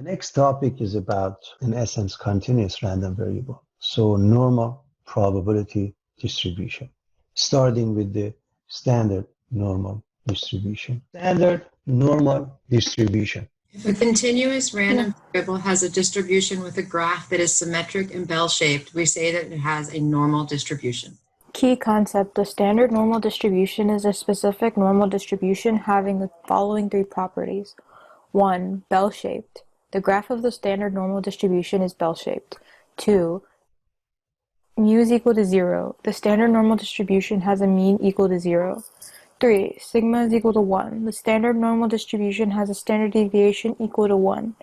Next topic is about, in essence, continuous random variable. So normal probability distribution, starting with the standard normal distribution. Standard normal distribution. If a continuous random variable has a distribution with a graph that is symmetric and bell-shaped, we say that it has a normal distribution. Key concept: the standard normal distribution is a specific normal distribution having the following three properties. 1. Bell-shaped. The graph of the standard normal distribution is bell-shaped. 2. Mu is equal to 0. The standard normal distribution has a mean equal to 0. 3. Sigma is equal to 1. The standard normal distribution has a standard deviation equal to 1.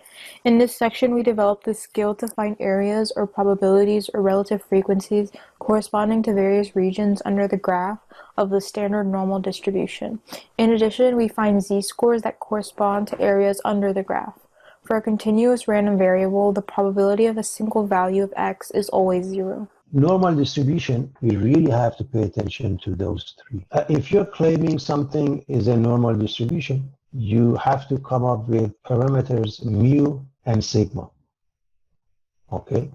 In this section, we developed the skill to find areas or probabilities or relative frequencies corresponding to various regions under the graph of the standard normal distribution. In addition, we find z-scores that correspond to areas under the graph. For a continuous random variable, the probability of a single value of x is always 0. Normal distribution, we really have to pay attention to those three. If you're claiming something is a normal distribution, you have to come up with parameters mu and sigma. Okay?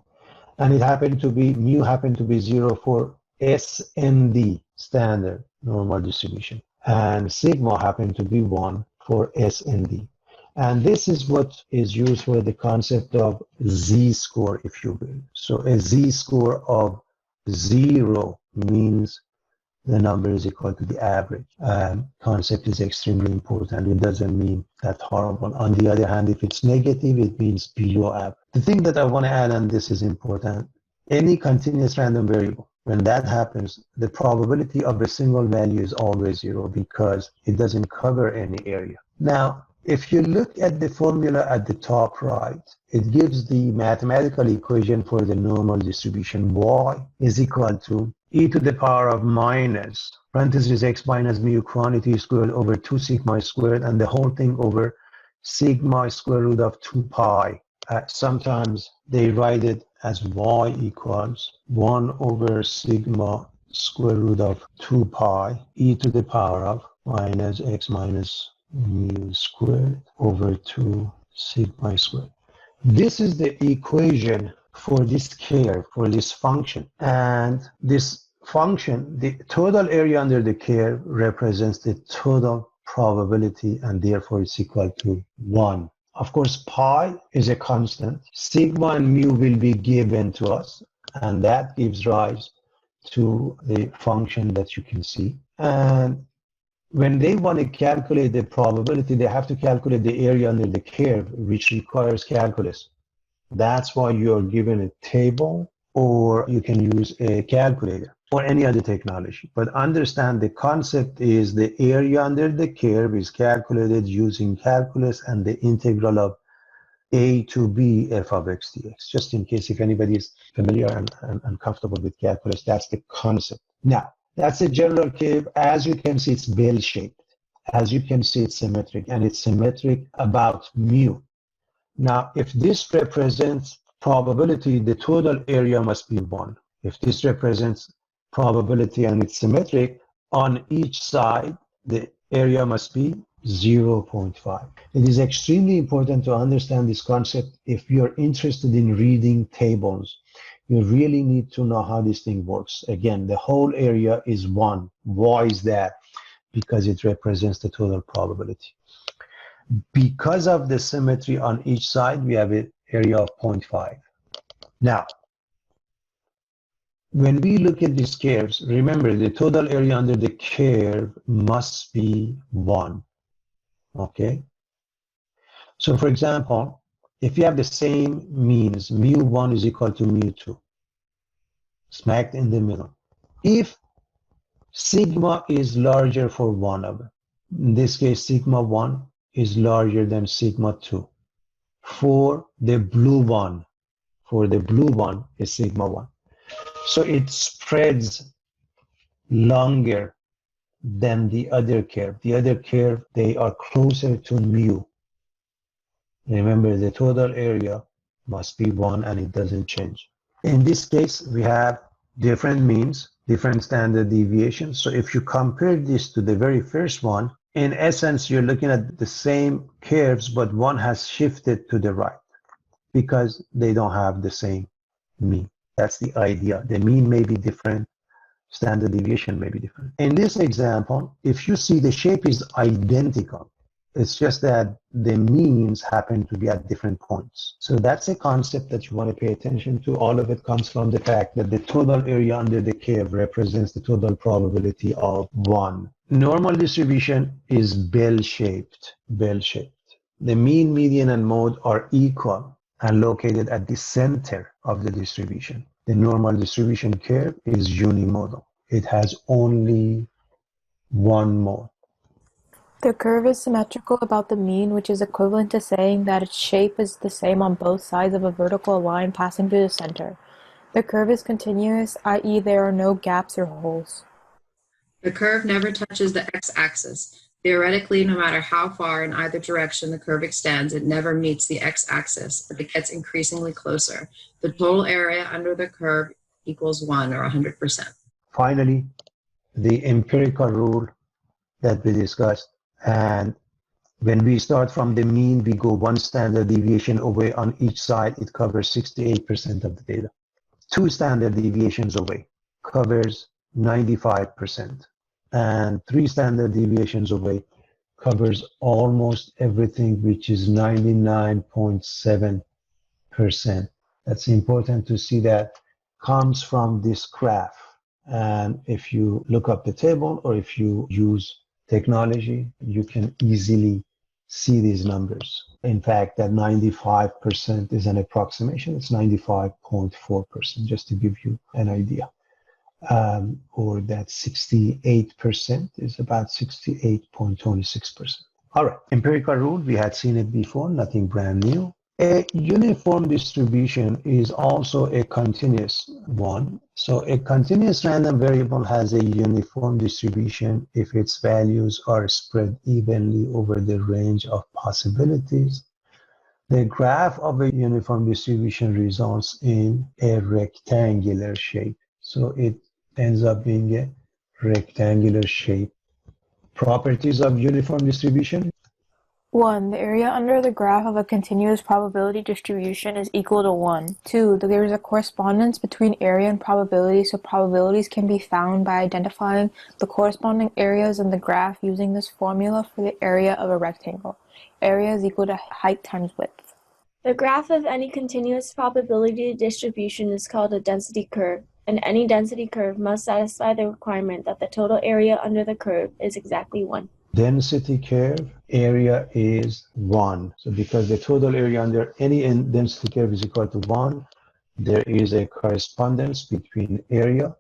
And it happened to be, mu happened to be 0 for SND, standard normal distribution. And sigma happened to be 1 for SND. And this is what is used for the concept of z-score, if you will. So a z-score of 0 means the number is equal to the average. Concept is extremely important. It doesn't mean that horrible. On the other hand, if it's negative, it means below average. The thing that I want to add, and this is important, any continuous random variable, when that happens, the probability of a single value is always 0 because it doesn't cover any area. Now, if you look at the formula at the top right, it gives the mathematical equation for the normal distribution. Y is equal to e to the power of minus, parentheses x minus mu quantity squared over 2 sigma squared, and the whole thing over sigma square root of 2 pi. Sometimes they write it as y equals 1 over sigma square root of 2 pi e to the power of minus x minus mu squared over 2 sigma squared. This is the equation for this curve, for this function. And this function, the total area under the curve represents the total probability, and therefore it's equal to 1. Of course, pi is a constant. Sigma and mu will be given to us, and that gives rise to the function that you can see. And when they want to calculate the probability, they have to calculate the area under the curve, which requires calculus. That's why you're given a table, or you can use a calculator or any other technology. But understand the concept is the area under the curve is calculated using calculus and the integral of a to b f of x dx. Just in case if anybody is familiar and comfortable with calculus, that's the concept. Now, that's a general curve. As you can see, it's bell-shaped. As you can see, it's symmetric, and it's symmetric about mu. Now, if this represents probability, the total area must be 1. If this represents probability and it's symmetric, on each side, the area must be 0.5. It is extremely important to understand this concept if you're interested in reading tables. You really need to know how this thing works. Again, the whole area is 1. Why is that? Because it represents the total probability. Because of the symmetry on each side, we have an area of 0.5. Now, when we look at these curves, remember the total area under the curve must be 1. Okay? So for example, if you have the same means, mu1 is equal to mu2, smacked in the middle. If sigma is larger for one of them, in this case, sigma 1 is larger than sigma 2. For the blue one is sigma 1. So it spreads longer than the other curve. The other curve, they are closer to mu. Remember, the total area must be 1 and it doesn't change. In this case, we have different means, different standard deviations. So if you compare this to the very first one, in essence, you're looking at the same curves, but one has shifted to the right. because they don't have the same mean. That's the idea. The mean may be different, standard deviation may be different. In this example, if you see the shape is identical, it's just that the means happen to be at different points. So that's a concept that you want to pay attention to. All of it comes from the fact that the total area under the curve represents the total probability of 1. Normal distribution is bell-shaped, bell-shaped. The mean, median, and mode are equal and located at the center of the distribution. The normal distribution curve is unimodal. It has only one mode. The curve is symmetrical about the mean, which is equivalent to saying that its shape is the same on both sides of a vertical line passing through the center. The curve is continuous, i.e. there are no gaps or holes. The curve never touches the x-axis. Theoretically, no matter how far in either direction the curve extends, it never meets the x-axis, but it gets increasingly closer. The total area under the curve equals 1 or 100%. Finally, the empirical rule that we discussed. And when we start from the mean, we go one standard deviation away on each side. It covers 68% of the data. 2 standard deviations away covers 95%. And 3 standard deviations away covers almost everything, which is 99.7%. That's important to see. That comes from this graph. And if you look up the table or if you use technology, you can easily see these numbers. In fact, that 95% is an approximation. It's 95.4%, just to give you an idea. Or that 68% is about 68.26%. All right, empirical rule, we had seen it before, nothing brand new. A uniform distribution is also a continuous one. So a continuous random variable has a uniform distribution if its values are spread evenly over the range of possibilities. The graph of a uniform distribution results in a rectangular shape. So it ends up being a rectangular shape. Properties of uniform distribution. 1. The area under the graph of a continuous probability distribution is equal to 1. 2. There is a correspondence between area and probability, so probabilities can be found by identifying the corresponding areas in the graph using this formula for the area of a rectangle. Area is equal to height times width. The graph of any continuous probability distribution is called a density curve, and any density curve must satisfy the requirement that the total area under the curve is exactly 1. Density curve, area is 1. So because the total area under any density curve is equal to 1, there is a correspondence between area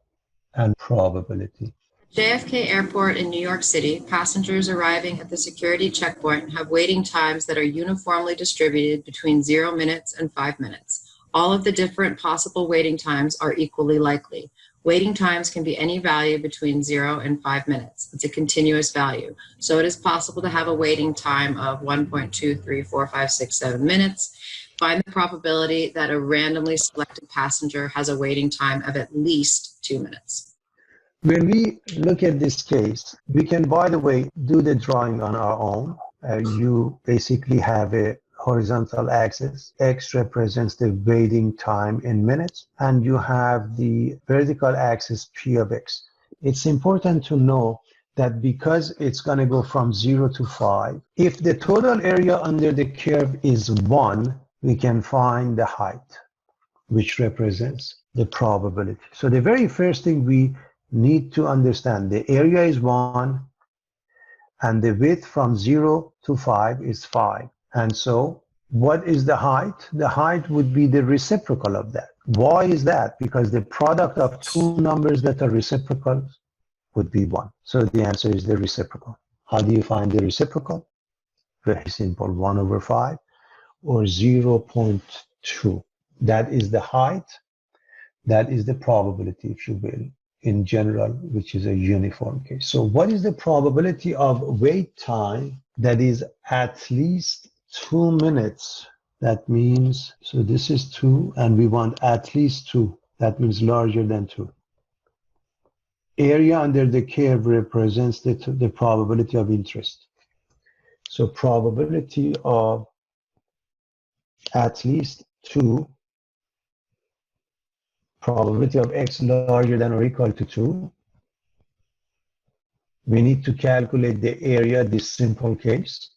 and probability. JFK Airport in New York City, passengers arriving at the security checkpoint have waiting times that are uniformly distributed between 0 minutes and 5 minutes. All of the different possible waiting times are equally likely. Waiting times can be any value between 0 and 5 minutes. It's a continuous value. So it is possible to have a waiting time of 1.23456 minutes. Find the probability that a randomly selected passenger has a waiting time of at least 2 minutes. When we look at this case, we can, by the way, do the drawing on our own. You basically have a horizontal axis. X represents the waiting time in minutes, and you have the vertical axis P of X. It's important to know that because it's going to go from 0 to 5, if the total area under the curve is 1, we can find the height, which represents the probability. So the very first thing we need to understand, the area is 1, and the width from 0 to 5 is 5. And so what is the height? The height would be the reciprocal of that. Why is that? Because the product of 2 numbers that are reciprocal would be 1. So the answer is the reciprocal. How do you find the reciprocal? Very simple, 1 over 5 or 0.2. That is the height. That is the probability, if you will, in general, which is a uniform case. So what is the probability of wait time that is at least 2 minutes? That means, so this is 2, and we want at least 2. That means larger than 2. Area under the curve represents the probability of interest. So probability of at least 2, probability of x larger than or equal to 2. We need to calculate the area, this simple case.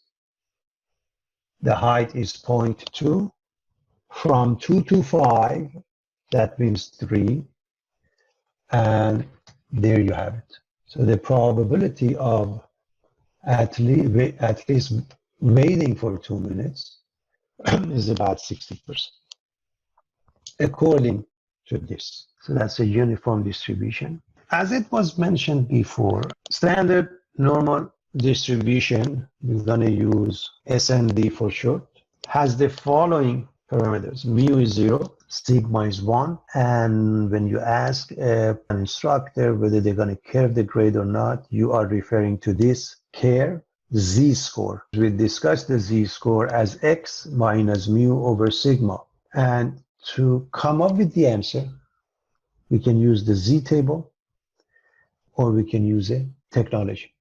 The height is 0.2. From 2 to 5, that means 3. And there you have it. So the probability of at least waiting for 2 minutes is about 60%, according to this. So that's a uniform distribution. As it was mentioned before, standard normal distribution, we're going to use SND for short, has the following parameters. Mu is 0, sigma is 1, and when you ask an instructor whether they're going to curve the grade or not, you are referring to this curve z-score. We discussed the z-score as x minus mu over sigma. And to come up with the answer, we can use the z-table or we can use a technology.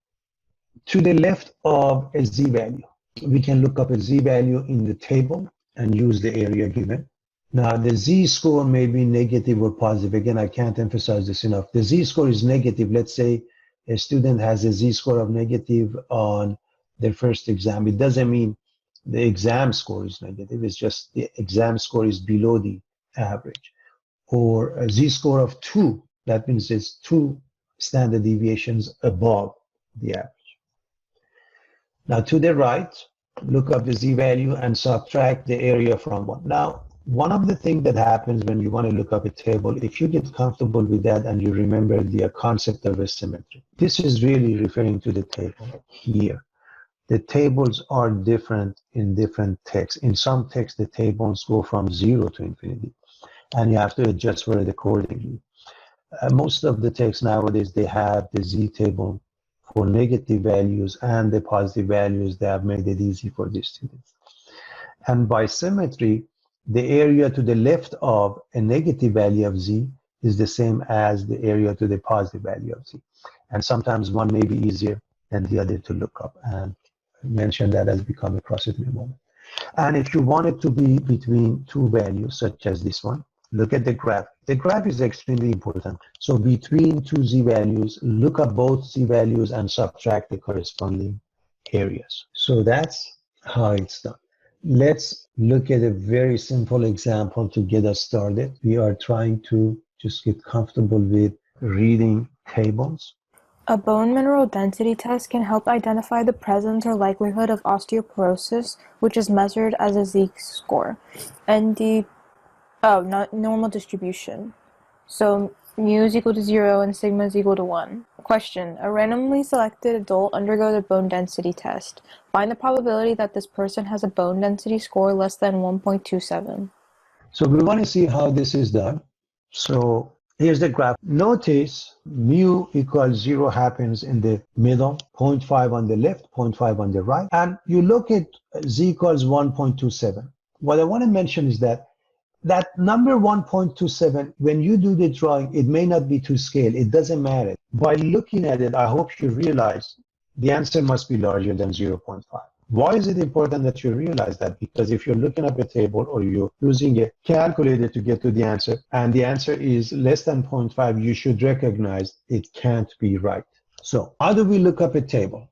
To the left of a z-value, we can look up a z-value in the table and use the area given. Now, the z-score may be negative or positive. Again, I can't emphasize this enough. The z-score is negative. Let's say a student has a z-score of negative on their first exam. It doesn't mean the exam score is negative. It's just the exam score is below the average. Or a z-score of 2. That means it's 2 standard deviations above the average. Now, to the right, look up the z-value and subtract the area from 1. Now, one of the things that happens when you want to look up a table, if you get comfortable with that and you remember the concept of a symmetry, this is really referring to the table here. The tables are different in different texts. In some texts, the tables go from 0 to infinity, and you have to adjust for it accordingly. Most of the texts nowadays, they have the z-table for negative values and the positive values. They have made it easy for the students. And by symmetry, the area to the left of a negative value of z is the same as the area to the positive value of z. And sometimes one may be easier than the other to look up. And I mentioned that as we come across it in a moment. And if you want it to be between two values, such as this one, look at the graph. The graph is extremely important. So between two z values, look up both z values and subtract the corresponding areas. So that's how it's done. Let's look at a very simple example to get us started. We are trying to just get comfortable with reading tables. A bone mineral density test can help identify the presence or likelihood of osteoporosis, which is measured as a z-score, and the normal distribution. So mu is equal to 0 and sigma is equal to 1. Question: a randomly selected adult undergoes a bone density test. Find the probability that this person has a bone density score less than 1.27. So we want to see how this is done. So here's the graph. Notice mu equals 0 happens in the middle, 0.5 on the left, 0.5 on the right. And you look at z equals 1.27. What I want to mention is that number 1.27, when you do the drawing, it may not be to scale. It doesn't matter. By looking at it, I hope you realize the answer must be larger than 0.5. Why is it important that you realize that? Because if you're looking up a table or you're using a calculator to get to the answer, and the answer is less than 0.5, you should recognize it can't be right. So how do we look up a table?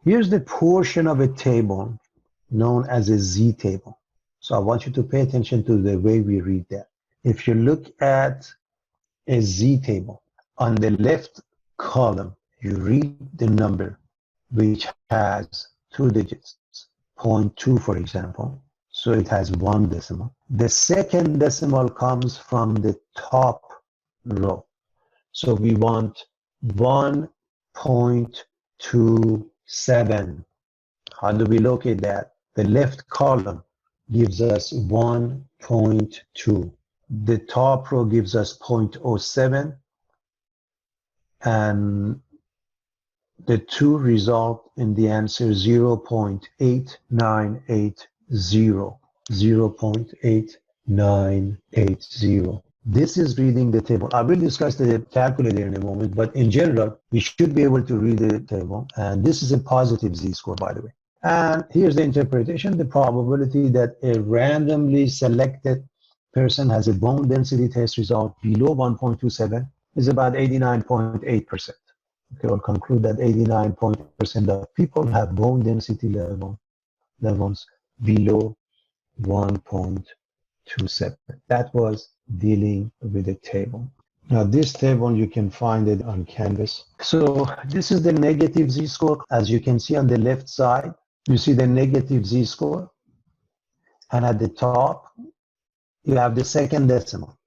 Here's the portion of a table known as a z-table. So I want you to pay attention to the way we read that. If you look at a z-table, on the left column, you read the number which has 2 digits, 0.2 for example. So it has 1 decimal. The second decimal comes from the top row. So we want 1.27. How do we locate that? The left column gives us 1.2. The top row gives us 0.07. And the two result in the answer 0.8980. 0.8980. This is reading the table. I will discuss the calculator in a moment, but in general, we should be able to read the table. And this is a positive z-score, by the way. And here's the interpretation. The probability that a randomly selected person has a bone density test result below 1.27 is about 89.8%. Okay, we'll conclude that 89% of people have bone density levels below 1.27. That was dealing with the table. Now this table, you can find it on Canvas. So this is the negative z-score. As you can see on the left side, you see the negative z-score. And at the top, you have the second decimal.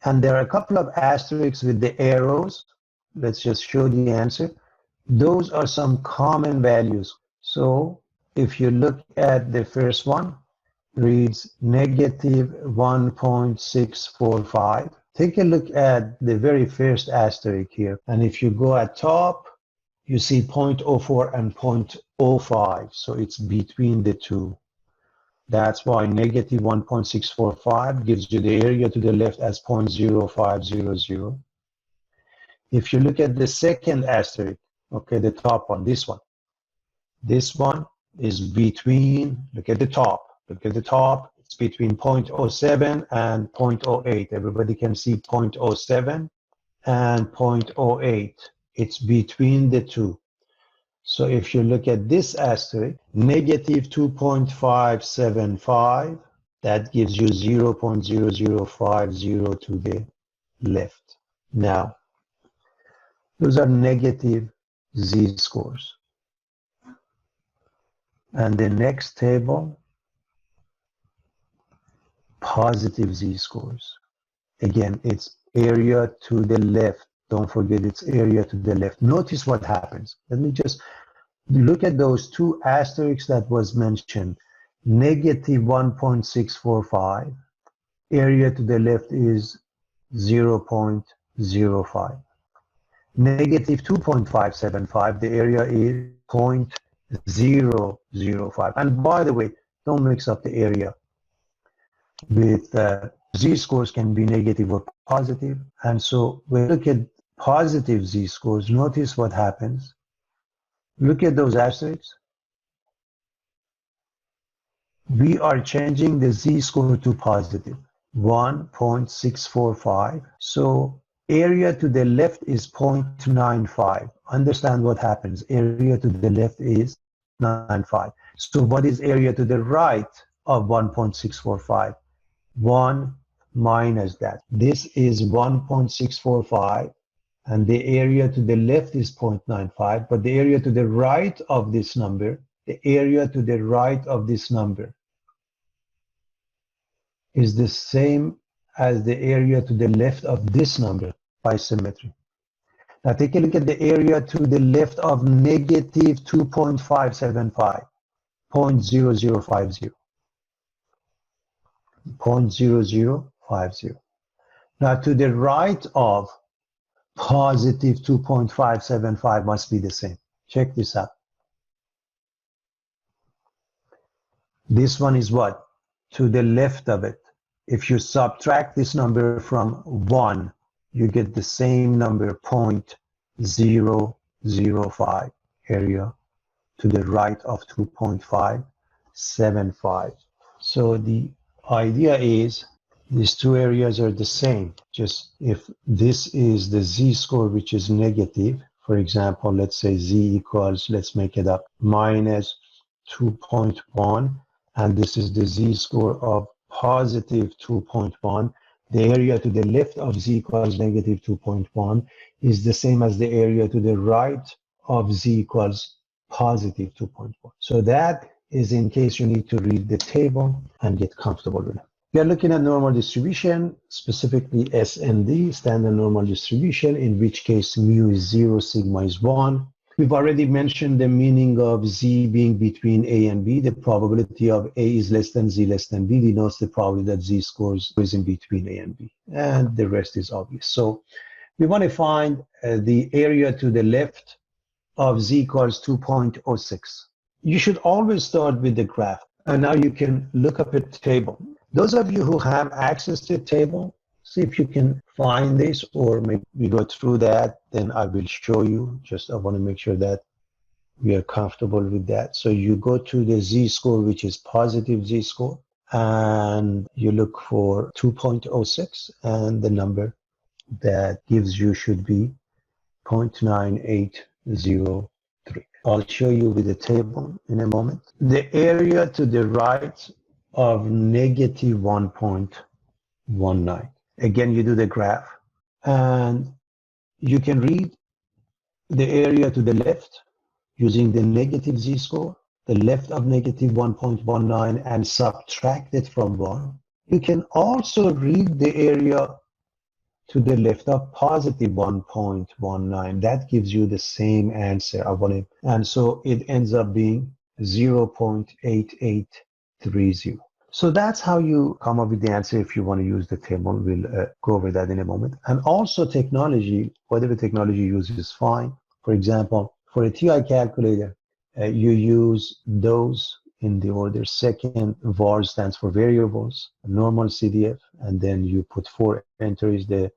And there are a couple of asterisks with the arrows. Let's just show the answer. Those are some common values. So if you look at the first one, reads negative 1.645. Take a look at the very first asterisk here. And if you go at top, you see 0.04 and 0.05. So it's between the two. That's why negative 1.645 gives you the area to the left as 0.0500. If you look at the second asterisk, okay, the top one, this one is between, look at the top, it's between 0.07 and 0.08. Everybody can see 0.07 and 0.08. It's between the two. So if you look at this asterisk, negative 2.575, that gives you 0.0050 to the left. Now, those are negative z-scores. And the next table, positive z-scores. Again, it's area to the left. Don't forget it's area to the left. Notice what happens. Let me just look at those two asterisks that was mentioned. Negative 1.645. Area to the left is 0.05. Negative 2.575. The area is 0.005. And by the way, don't mix up the area with z-scores can be negative or positive. And so when we look at positive z-scores, notice what happens. Look at those asterisks. We are changing the z-score to positive, 1.645. So area to the left is 0.95. Understand what happens. Area to the left is 0.95. So what is area to the right of 1.645? 1 minus that. This is 1.645. And the area to the left is 0.95, but the area to the right of this number, is the same as the area to the left of this number by symmetry. Now take a look at the area to the left of negative 2.575, 0.0050. 0.0050. Now to the right of positive 2.575 must be the same. Check this out. This one is what? To the left of it. If you subtract this number from 1, you get the same number, 0.005, area to the right of 2.575. So the idea is these two areas are the same. Just if this is the z-score, which is negative, for example, let's say z equals, let's make it up, minus 2.1, and this is the z-score of positive 2.1, the area to the left of z equals negative 2.1 is the same as the area to the right of z equals positive 2.1. So that is in case you need to read the table and get comfortable with it. We are looking at normal distribution, specifically SND, standard normal distribution, in which case mu is 0, sigma is 1. We've already mentioned the meaning of Z being between A and B. The probability of A is less than Z less than B denotes the probability that Z scores is in between A and B. And the rest is obvious. So we want to find the area to the left of Z equals 2.06. You should always start with the graph. And now you can look up a table. Those of you who have access to a table, see if you can find this, or maybe we go through that, then I will show you. Just I want to make sure that We are comfortable with that. So you go to the z-score, which is positive z-score, and you look for 2.06, and the number that gives you should be 0.9803. I'll show you with the table in a moment. The area to the right of negative 1.19. Again, you do the graph, and you can read the area to the left using the negative z-score, the left of negative 1.19, and subtract it from 1. You can also read the area to the left of positive 1.19. That gives you the same answer, I believe. And so it ends up being 0.8830. So that's how you come up with the answer if you want to use the table. We'll go over that in a moment. And also technology, whatever technology you use is fine. For example, for a TI calculator, you use those in the order. Second, var stands for variables, normal CDF, and then you put 4 entries, the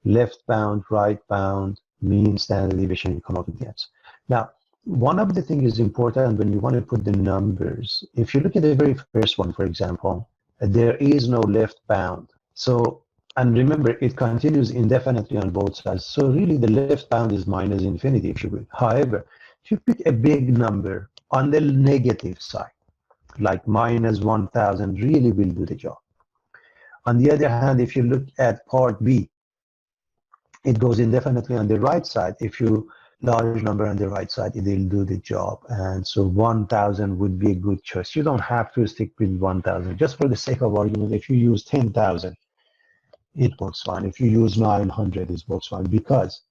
left bound, right bound, mean, standard deviation, you come up with the answer. Now, one of the things is important when you want to put the numbers. If you look at the very first one, for example, there is no left bound. So, and remember, it continues indefinitely on both sides. So really the left bound is minus infinity, if you will. However, if you pick a big number on the negative side, like minus 1,000, really will do the job. On the other hand, if you look at part B, it goes indefinitely on the right side. If you large number on the right side, it will do the job. And so 1,000 would be a good choice. You don't have to stick with 1,000. Just for the sake of argument, if you use 10,000, it works fine. If you use 900, it works fine, because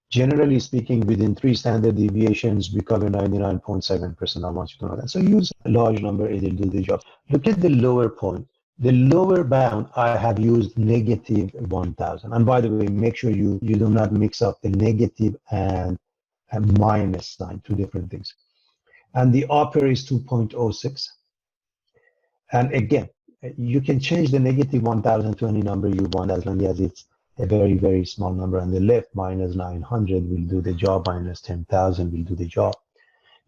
generally speaking, within 3 standard deviations, we cover 99.7%. I want you to know that. So use a large number, it will do the job. Look at the lower point. The lower bound, I have used negative 1,000. And by the way, make sure you do not mix up the negative and a minus sign, 2 different things. And the upper is 2.06. And again, you can change the negative 1,000 to any number you want, as long as it's a very, very small number. On the left, minus 900 will do the job, minus 10,000 will do the job.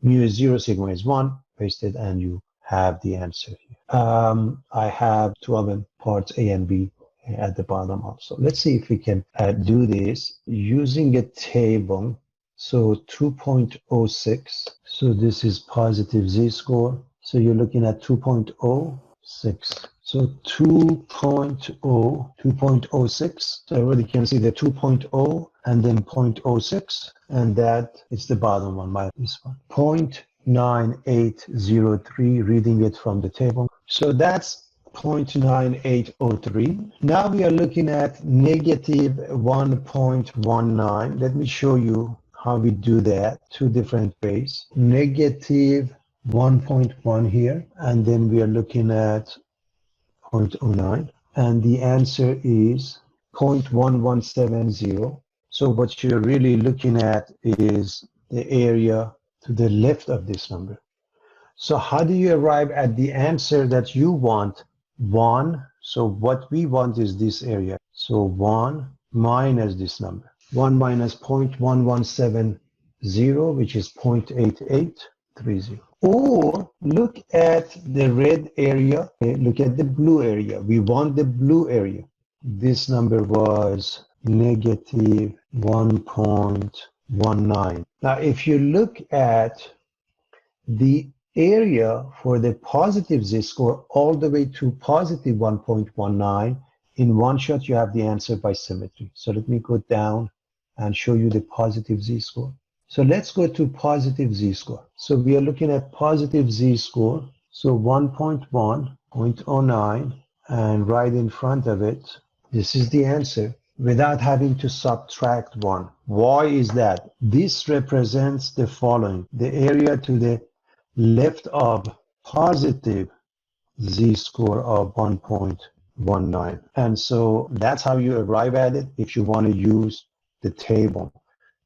Mu is 0, sigma is 1, paste it, and you have the answer here. I have 2 of them, parts A and B, at the bottom also. Let's see if we can do this using a table. So 2.06. So this is positive z-score. So you're looking at 2.06. So 2.06. So everybody can see the 2.0 and then 0.06. And that is the bottom one, this one. 0.9803, reading it from the table. So that's 0.9803. Now we are looking at negative 1.19. Let me show you how we do that. 2 different ways. Negative 1.1 here, and then we are looking at 0.09, and the answer is 0.1170. So what you're really looking at is the area to the left of this number. So how do you arrive at the answer that you want? 1. So what we want is this area. So 1 minus this number. 1 minus 0.1170, which is 0.8830. Or look at the red area, look at the blue area. We want the blue area. This number was negative 1.19. Now, if you look at the area for the positive z-score all the way to positive 1.19, in one shot you have the answer by symmetry. So let me go down and show you the positive z-score. So let's go to positive z-score. So we are looking at positive z-score. So 1.1, 0.09, and right in front of it, this is the answer without having to subtract 1. Why is that? This represents the following. The area to the left of positive z-score of 1.19. And so that's how you arrive at it if you want to use the table.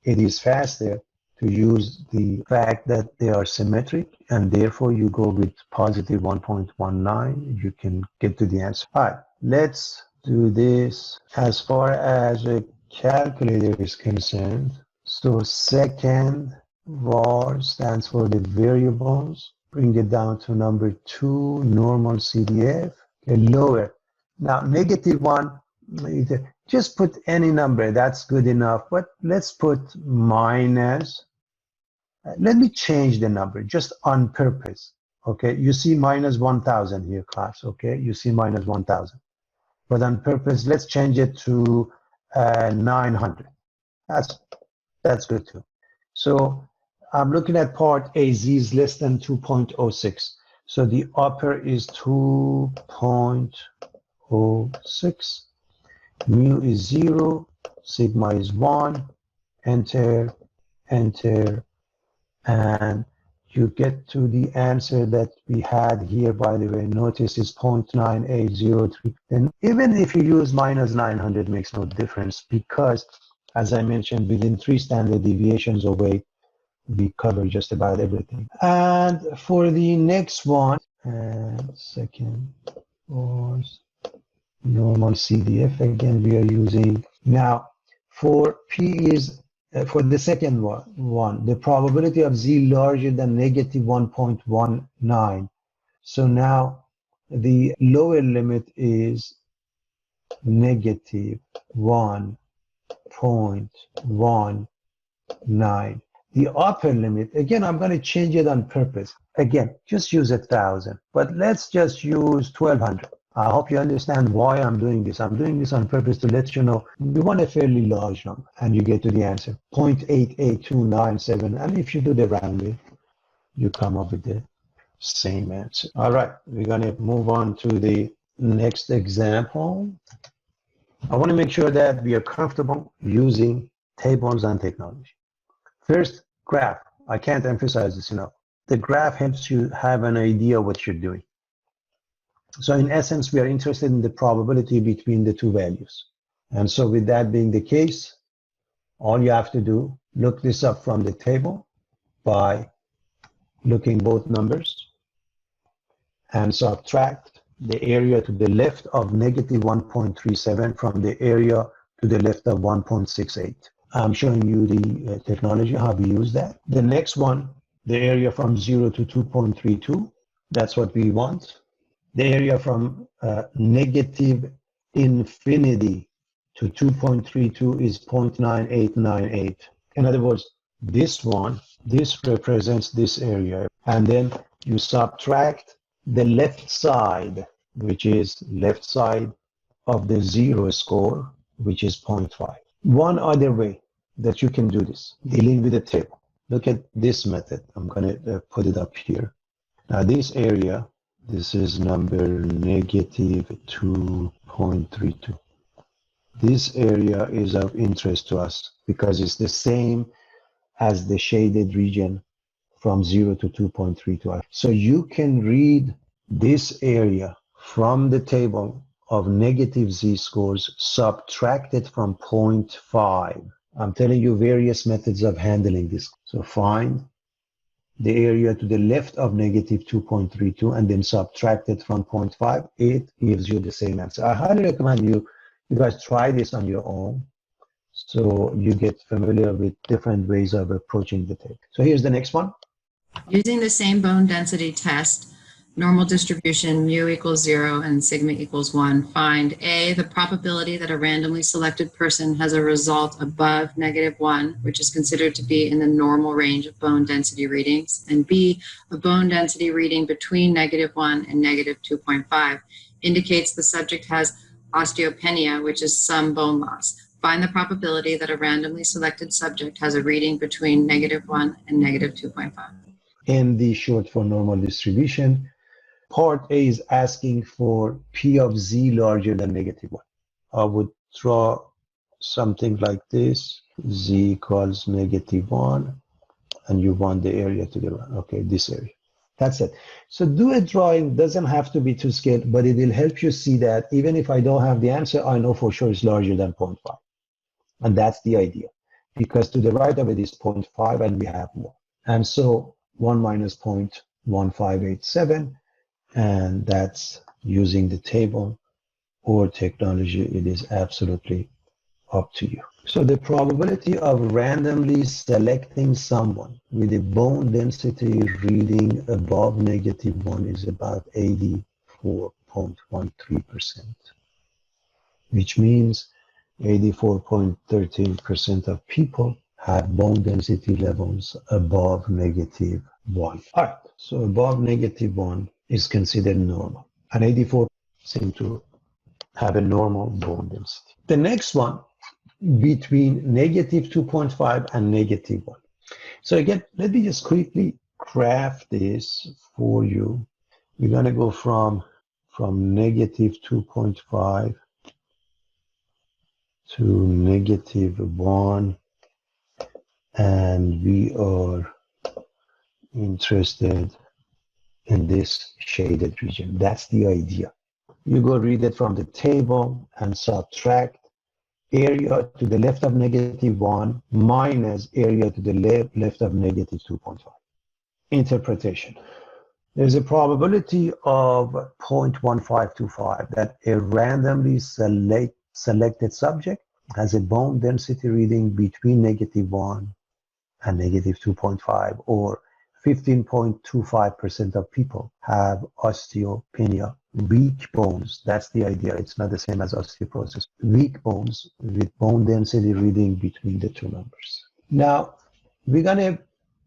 It is faster to use the fact that they are symmetric, and therefore you go with positive 1.19, you can get to the answer. All right, let's do this as far as a calculator is concerned. So second var stands for the variables. Bring it down to number 2, normal CDF. Okay, lower. Now, -1, just put any number. That's good enough. But let's put minus. Let me change the number just on purpose. Okay, you see -1,000 here, class. Okay, you see -1,000. But on purpose, let's change it to 900. That's good too. So I'm looking at part A, Z is less than 2.06. So the upper is 2.06. Mu is 0. Sigma is 1. Enter, enter. And you get to the answer that we had here, by the way. Notice is 0.9803. And even if you use -900, makes no difference because, as I mentioned, within 3 standard deviations away, we cover just about everything. And for the next one, second was normal CDF. Again, we are using now for P is for the second one, the probability of Z larger than -1.19. So now the lower limit is -1.19. The upper limit, again, I'm going to change it on purpose. Again, just use 1,000, but let's just use 1,200. I hope you understand why I'm doing this. I'm doing this on purpose to let you know you want a fairly large number, and you get to the answer, 0.88297. And if you do the rounding, you come up with the same answer. All right, we're going to move on to the next example. I want to make sure that we are comfortable using tables and technology. First, graph. I can't emphasize this enough. The graph helps you have an idea what you're doing. So in essence, we are interested in the probability between the two values. And so with that being the case, all you have to do, look this up from the table by looking both numbers and subtract the area to the left of -1.37 from the area to the left of 1.68. I'm showing you the technology, how we use that. The next one, the area from 0 to 2.32, that's what we want. The area from -infinity to 2.32 is 0.9898. In other words, this represents this area. And then you subtract the left side, which is left side of the 0 score, which is 0.5. One other way that you can do this, dealing with the table. Look at this method. I'm going to put it up here. Now this area, this is number -2.32. This area is of interest to us because it's the same as the shaded region from 0 to 2.32. So you can read this area from the table of negative z-scores subtracted from 0.5. I'm telling you various methods of handling this. So find the area to the left of -2.32 and then subtract it from 0.5. It gives you the same answer. I highly recommend you guys try this on your own so you get familiar with different ways of approaching the table. So here's the next one. Using the same bone density test, normal distribution mu equals 0 and sigma equals 1, find A, the probability that a randomly selected person has a result above -1, which is considered to be in the normal range of bone density readings, and B, a bone density reading between -1 and -2.5 indicates the subject has osteopenia, which is some bone loss. Find the probability that a randomly selected subject has a reading between -1 and -2.5. And the short for normal distribution. Part A is asking for P of Z larger than -1. I would draw something like this. Z equals -1, and you want the area to the right. Okay, this area. That's it. So do a drawing, doesn't have to be to scale, but it will help you see that even if I don't have the answer, I know for sure it's larger than 0.5. And that's the idea, because to the right of it is 0.5 and we have more. And so 1 minus 0.1587, and that's using the table or technology. It is absolutely up to you. So the probability of randomly selecting someone with a bone density reading above -1 is about 84.13%, which means 84.13% of people have bone density levels above -1. All right, so above -1 is considered normal, and 84 seem to have a normal bone density. The next one, between -2.5 and -1. So again, let me just quickly graph this for you. We're going to go from -2.5 to -1, and we are interested in this shaded region. That's the idea. You go read it from the table and subtract area to the left of -1 minus area to the left of -2.5. Interpretation. There's a probability of 0.1525 that a randomly selected subject has a bone density reading between -1 and -2.5, or 15.25% of people have osteopenia, weak bones. That's the idea. It's not the same as osteoporosis. Weak bones with bone density reading between the two numbers. Now, we're going to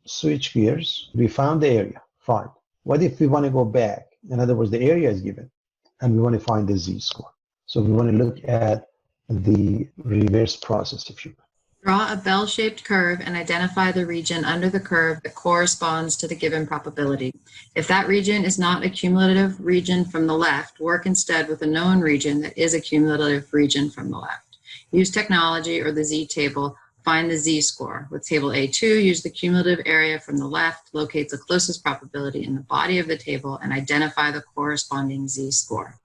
switch gears. We found the area. Fine. What if we want to go back? In other words, the area is given, and we want to find the z-score. So we want to look at the reverse process, if you will. Draw a bell-shaped curve and identify the region under the curve that corresponds to the given probability. If that region is not a cumulative region from the left, work instead with a known region that is a cumulative region from the left. Use technology or the z-table, find the z-score. With table A2, use the cumulative area from the left, locate the closest probability in the body of the table, and identify the corresponding z-score.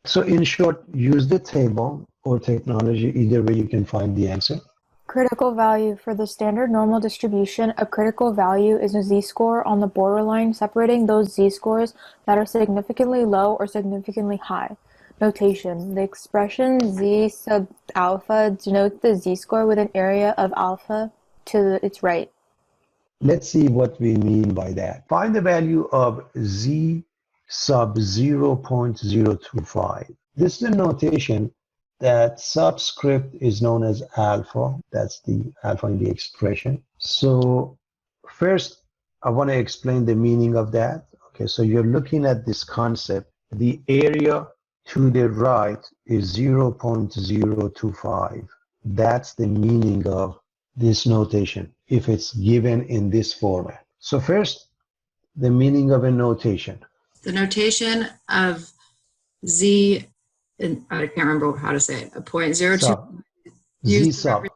So in short, use the table or technology. Either way, you can find the answer. Critical value. For the standard normal distribution, a critical value is a z-score on the borderline separating those z-scores that are significantly low or significantly high. Notation. The expression z sub alpha denotes the z-score with an area of alpha to its right. Let's see what we mean by that. Find the value of z sub 0.025. This is a notation that subscript is known as alpha. That's the alpha in the expression. So first, I want to explain the meaning of that. Okay, so you're looking at this concept. The area to the right is 0.025. That's the meaning of this notation if it's given in this format. So first, the meaning of a notation. The notation of z, and I can't remember how to say it, a 0.02. Z sub.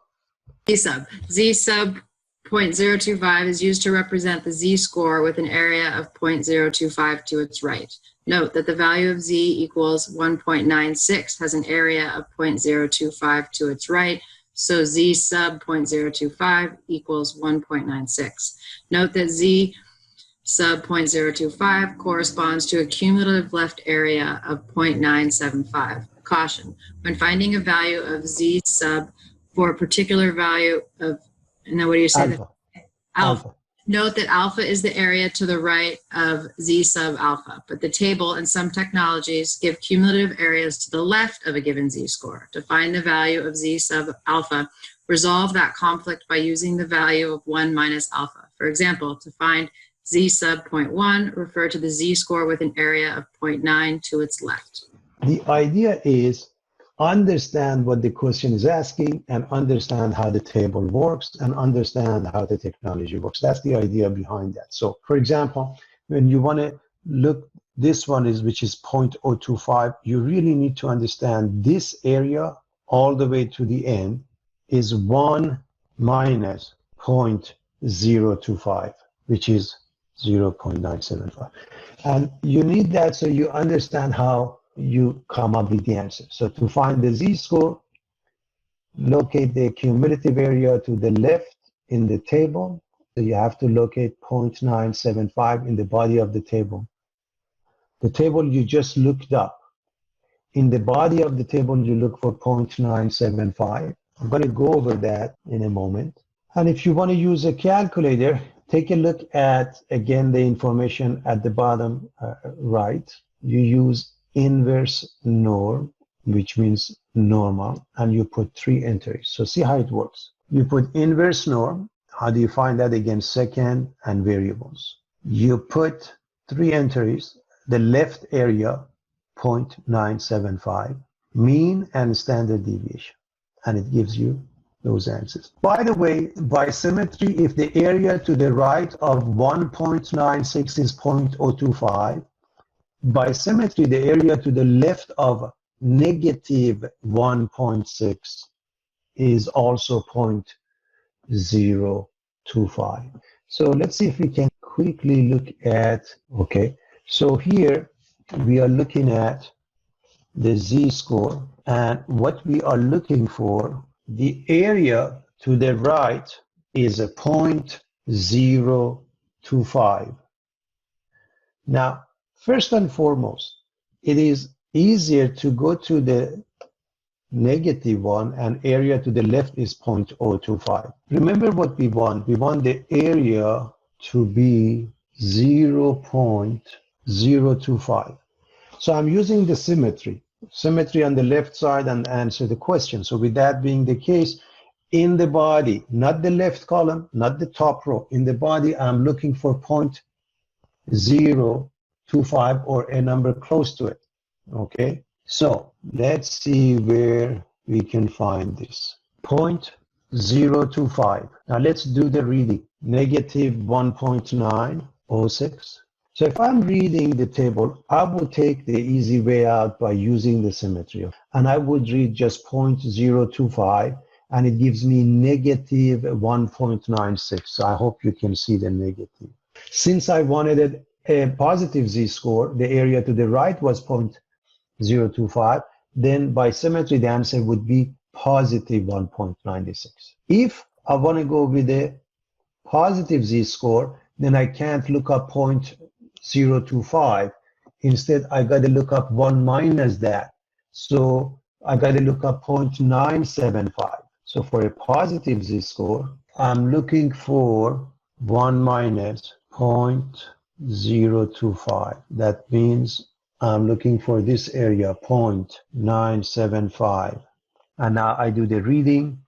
Z sub 0.025 is used to represent the z-score with an area of 0.025 to its right. Note that the value of z equals 1.96 has an area of 0.025 to its right, so z sub 0.025 equals 1.96. Note that z sub 0.025 corresponds to a cumulative left area of 0.975. Caution, when finding a value of z sub for a particular value of, and then what do you say? Alpha. Alpha. Note that alpha is the area to the right of z sub alpha, but the table and some technologies give cumulative areas to the left of a given z-score. To find the value of z sub alpha, resolve that conflict by using the value of 1 minus alpha. For example, to find z sub 0.1, refer to the z-score with an area of 0.9 to its left. The idea is understand what the question is asking and understand how the table works and understand how the technology works. That's the idea behind that. So for example, when you want to look, this one is, which is 0.025, you really need to understand this area all the way to the end is 1 minus 0.025, which is 0.975. And you need that so you understand how you come up with the answer. So to find the z-score, locate the cumulative area to the left in the table. So you have to locate 0.975 in the body of the table. The table you just looked up. In the body of the table, you look for 0.975. I'm going to go over that in a moment. And if you want to use a calculator, take a look at, again, the information at the bottom right. You use inverse norm, which means normal, and you put 3 entries. So see how it works. You put inverse norm. How do you find that? Again, second and variables. You put 3 entries, the left area, 0.975, mean and standard deviation, and it gives you those answers. By the way, by symmetry, if the area to the right of 1.96 is 0.025, by symmetry, the area to the left of negative 1.6 is also 0.025. So let's see if we can quickly look at, okay, so here we are looking at the z-score, and what we are looking for, the area to the right is a 0.025. Now, first and foremost, it is easier to go to the negative one, and area to the left is 0.025. Remember what we want. We want the area to be 0.025. So I'm using the symmetry on the left side and answer the question. So with that being the case, in the body, not the left column, not the top row, in the body, I'm looking for 0.025 or a number close to it. Okay, so let's see where we can find this. 0.025. Now let's do the reading. Negative 1.906. So if I'm reading the table, I would take the easy way out by using the symmetry. And I would read just 0.025, and it gives me negative 1.96. So I hope you can see the negative. Since I wanted a positive z-score, the area to the right was 0.025, then by symmetry, the answer would be positive 1.96. If I want to go with a positive z-score, then I can't look up 0.025. Instead, I got to look up 1 minus that. So I got to look up 0.975. So for a positive z-score, I'm looking for 1 minus 0.025. That means I'm looking for this area, 0.975. And now I do the reading.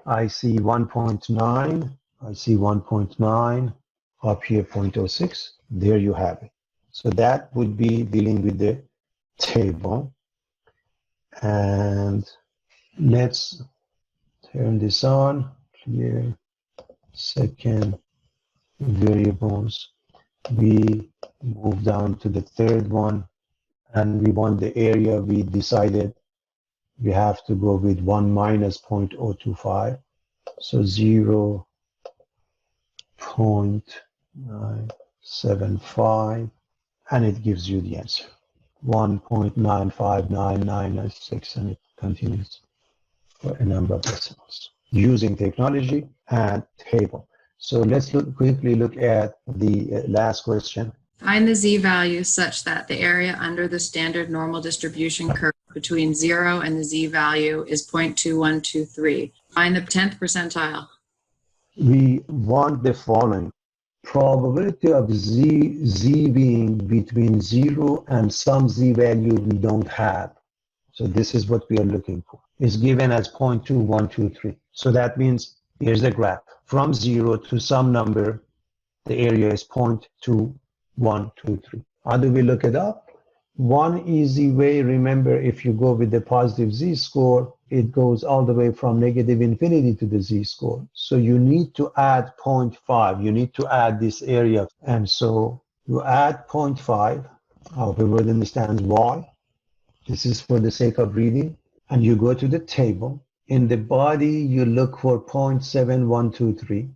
I see 1.9. I see 1.9. Up here, 0.06. There you have it. So that would be dealing with the table. And let's turn this on. Clear second variables. We move down to the third one, and we want the area. We decided we have to go with 1 minus 0.025. So 0.975, and it gives you the answer. 1.95996, and it continues for a number of decimals using technology and table. So let's quickly look at the last question. Find the z-value such that the area under the standard normal distribution curve between 0 and the z-value is 0.2123. Find the 10th percentile. We want the following. Probability of z being between 0 and some z-value we don't have. So this is what we are looking for. It's given as 0.2123. So that means here's the graph. From 0 to some number, the area is 0.2123. How do we look it up? One easy way, remember, if you go with the positive z-score, it goes all the way from negative infinity to the z-score. So you need to add 0.5. You need to add this area. And so you add 0.5. I hope everyone understands why. This is for the sake of reading. And you go to the table. In the body, you look for 0.7123.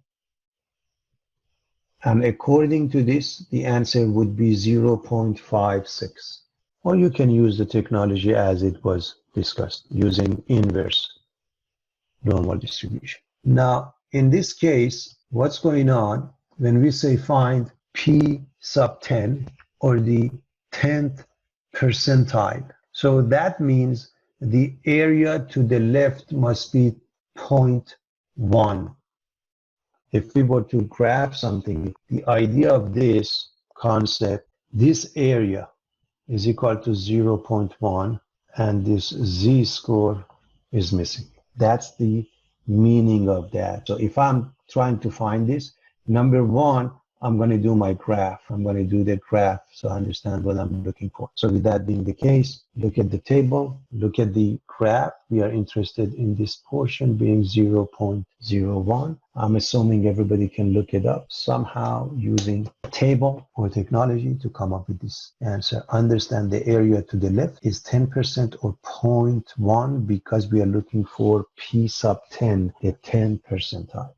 And according to this, the answer would be 0.56. Or you can use the technology as it was discussed, using inverse normal distribution. Now, in this case, what's going on when we say find P sub 10, or the 10th percentile? So that means the area to the left must be 0.1. If we were to graph something, the idea of this concept, this area is equal to 0.1, and this z-score is missing. That's the meaning of that. So if I'm trying to find this, number one, I'm going to do my graph. I'm going to do the graph so I understand what I'm looking for. So with that being the case, look at the table, look at the graph. We are interested in this portion being 0.01. I'm assuming everybody can look it up somehow using a table or technology to come up with this answer. Understand the area to the left is 10% or 0.1 because we are looking for P sub 10, the 10 percentile.